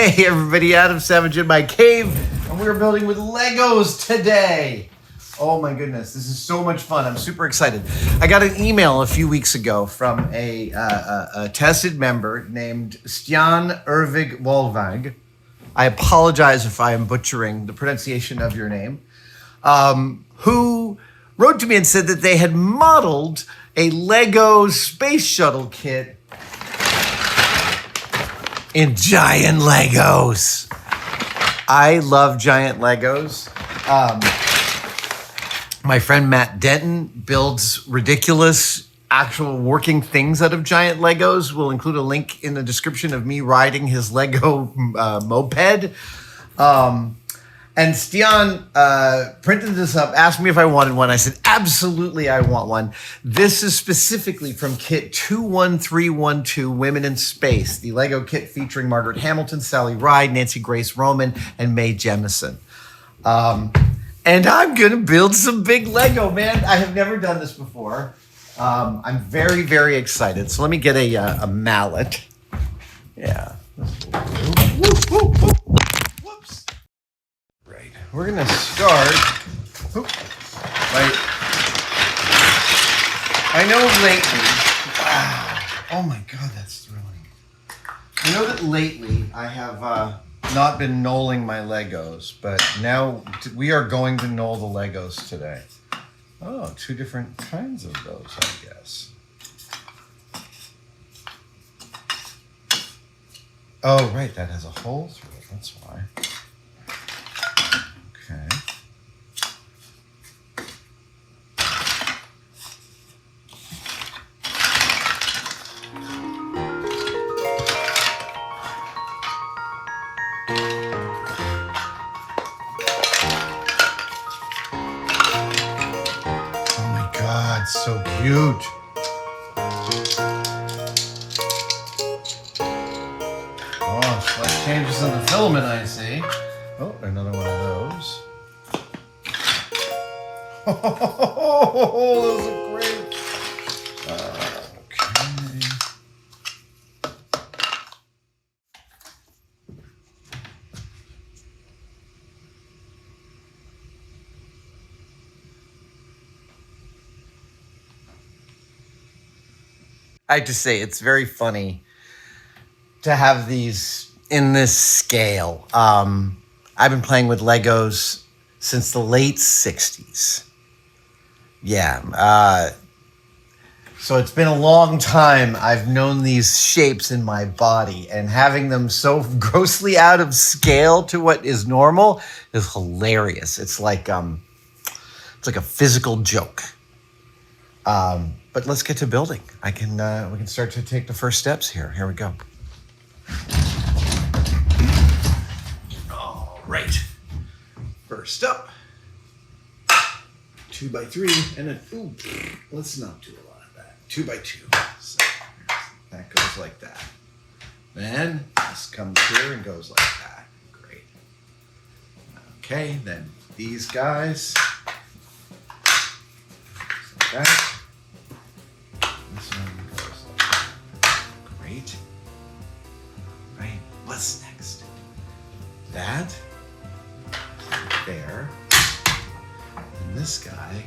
Hey everybody, Adam Savage in my cave, and we're building with Legos today. Oh my goodness, this is so much fun. I'm super excited. I got an email a few weeks ago from a tested member named Stian Ervik Wahlvåg. I apologize if I am butchering the pronunciation of your name. Who wrote to me and said that they had modeled a Lego space shuttle kit in giant Legos. I love giant Legos. My friend Matt Denton builds ridiculous actual working things out of giant Legos. We'll include a link in the description of me riding his Lego moped. And Stian printed this up, asked me if I wanted one. I said, absolutely, I want one. This is specifically from kit 21312, Women in Space, the Lego kit featuring Margaret Hamilton, Sally Ride, Nancy Grace Roman, and Mae Jemison. And I'm going to build some big Lego, man. I have never done this before. I'm very, very excited. So let me get a mallet. Yeah. Whoops. Right. We're going to start. Right. I know lately. Wow. Oh my God, that's thrilling. I know that lately I have not been knolling my Legos, but now we are going to knoll the Legos today. Oh, two different kinds of those, I guess. Oh, right, that has a hole through it. That's why. Okay. So cute. Oh, slight changes in the filament, I see. Oh, another one of those. Oh, those are great. Okay. I have to say, it's very funny to have these in this scale. I've been playing with Legos since the late 60s. Yeah. So it's been a long time I've known these shapes in my body, and having them so grossly out of scale to what is normal is hilarious. It's like a physical joke. But let's get to building. We can start to take the first steps here. Here we go. All right. First up, 2x3, and then, let's not do a lot of that. 2x2. So that goes like that. Then this comes here and goes like that. Great. Okay, then these guys. Like that. This one goes like that. Great. Right. What's next? That. There. And this guy.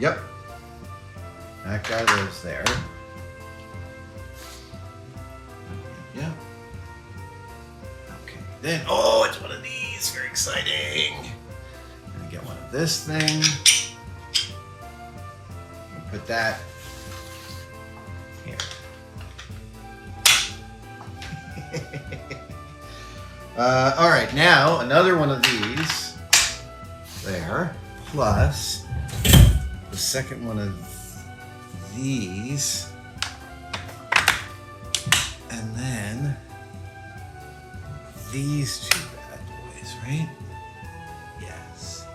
Yep. That guy lives there. Yeah. Okay. Then, it's one of these. Very exciting. Get one of this thing. Put that here. All right, now another one of these there, plus the second one of these, and then these two bad boys, right? Yes.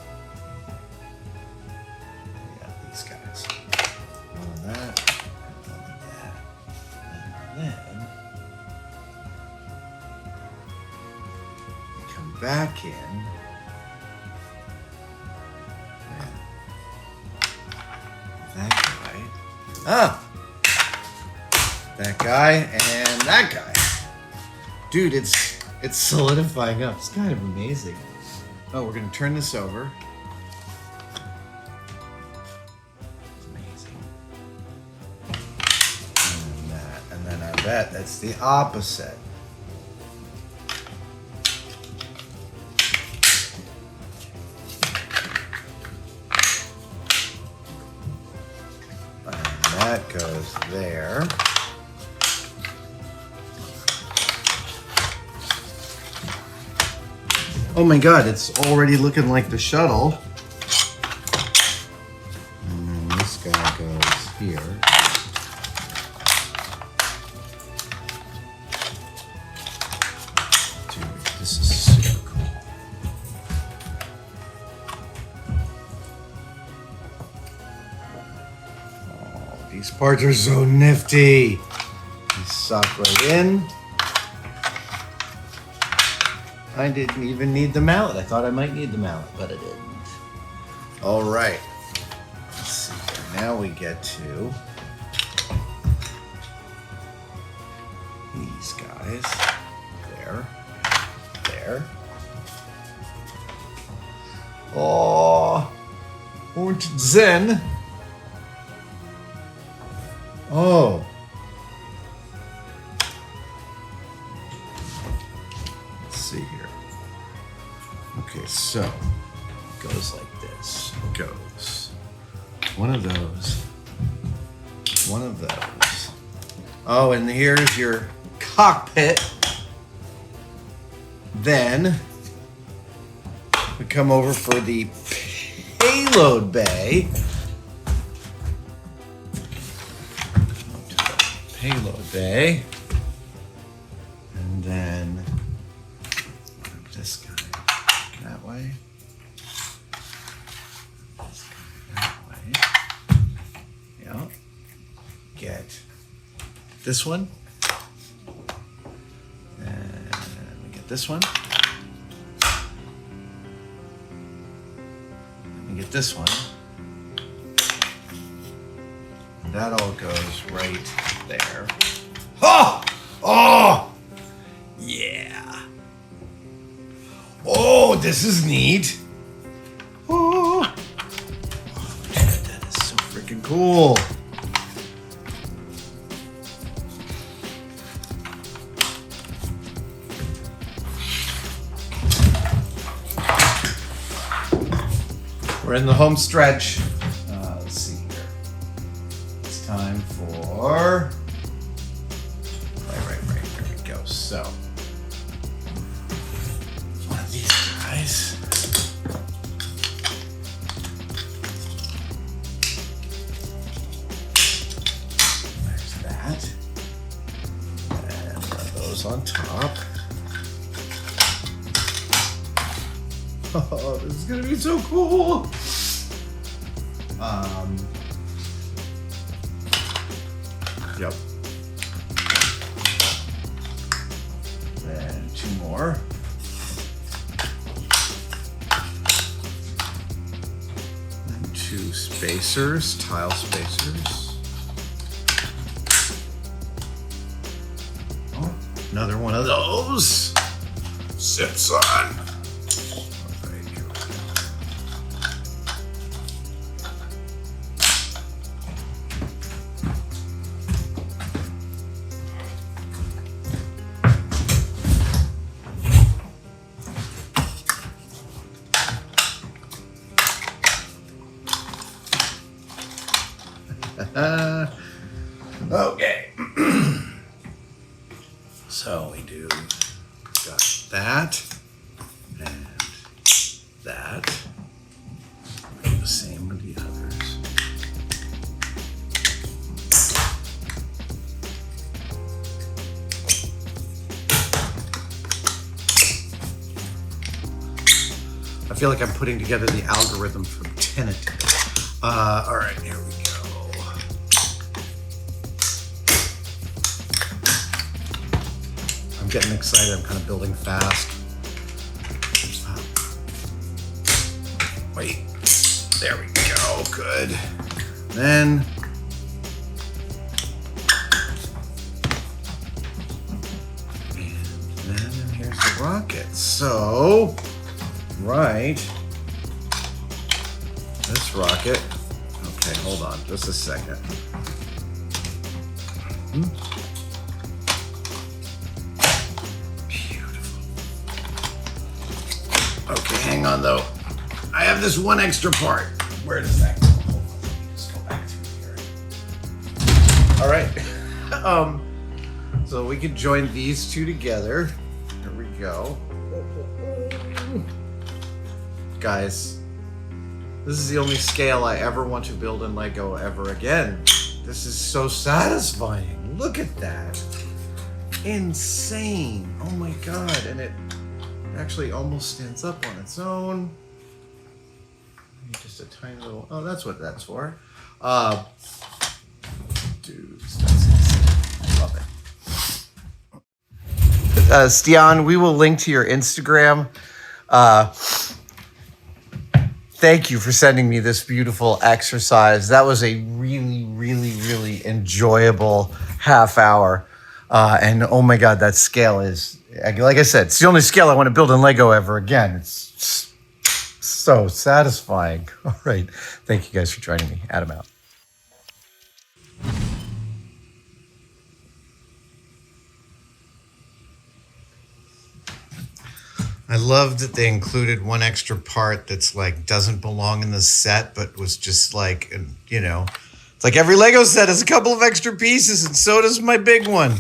These guys. One of that, and one of that. And then we come back in. And that guy. Ah! that guy, and that guy. Dude, it's solidifying up. It's kind of amazing. Oh, we're gonna turn this over. It's amazing. And that, and then I bet that's the opposite. And that goes there. Oh my God, it's already looking like the shuttle. And then this guy goes here. Dude, this is super cool. Oh, these parts are so nifty. These suck right in. I didn't even need the mallet. I thought I might need the mallet, but I didn't. All right. Let's see here. Now we get to these guys. There. There. Oh. Und then. Oh. See here. Okay, so it goes like this. It goes one of those, one of those. Oh, and here's your cockpit. Then we come over for the payload bay. Payload bay. And then this guy that way. This guy that way. Yeah. Get this one. And we get this one. And we get this one. And that all goes right there. Oh! Oh! Yeah. Oh, this is neat. Oh, that is so freaking cool. We're in the home stretch. Let's see here. It's time for... Right. There we go. So, one of these guys. There's that. And one of those on top. Oh, this is gonna be so cool. Yep. And two more. And two spacers, tile spacers. Oh, another one of those. Sips on. Okay. So we got that and that. We do the same with the others. I feel like I'm putting together the algorithm from Tenet. All right, here we go. I'm getting excited. I'm kind of building fast. Wait, there we go. Good. Then So, right. This rocket. Okay, hold on just a second. Beautiful. Okay, hang on though. I have this one extra part. Where does that go? Hold on, let me just go back through here. All right. So we can join these two together. Here we go. Guys, this is the only scale I ever want to build in Lego ever again. This is so satisfying. Look at that. Insane. Oh my God. And it actually almost stands up on its own. Just a tiny little, oh, that's what that's for. Dudes, that's insane. I love it. Stian, we will link to your Instagram. Thank you for sending me this beautiful exercise. That was a really, really, really enjoyable half hour. And oh my God, that scale is, like I said, it's the only scale I want to build in Lego ever again. It's so satisfying. All right. Thank you guys for joining me. Adam out. I love that they included one extra part that's like doesn't belong in the set, but was just like, you know, it's like every Lego set has a couple of extra pieces, and so does my big one.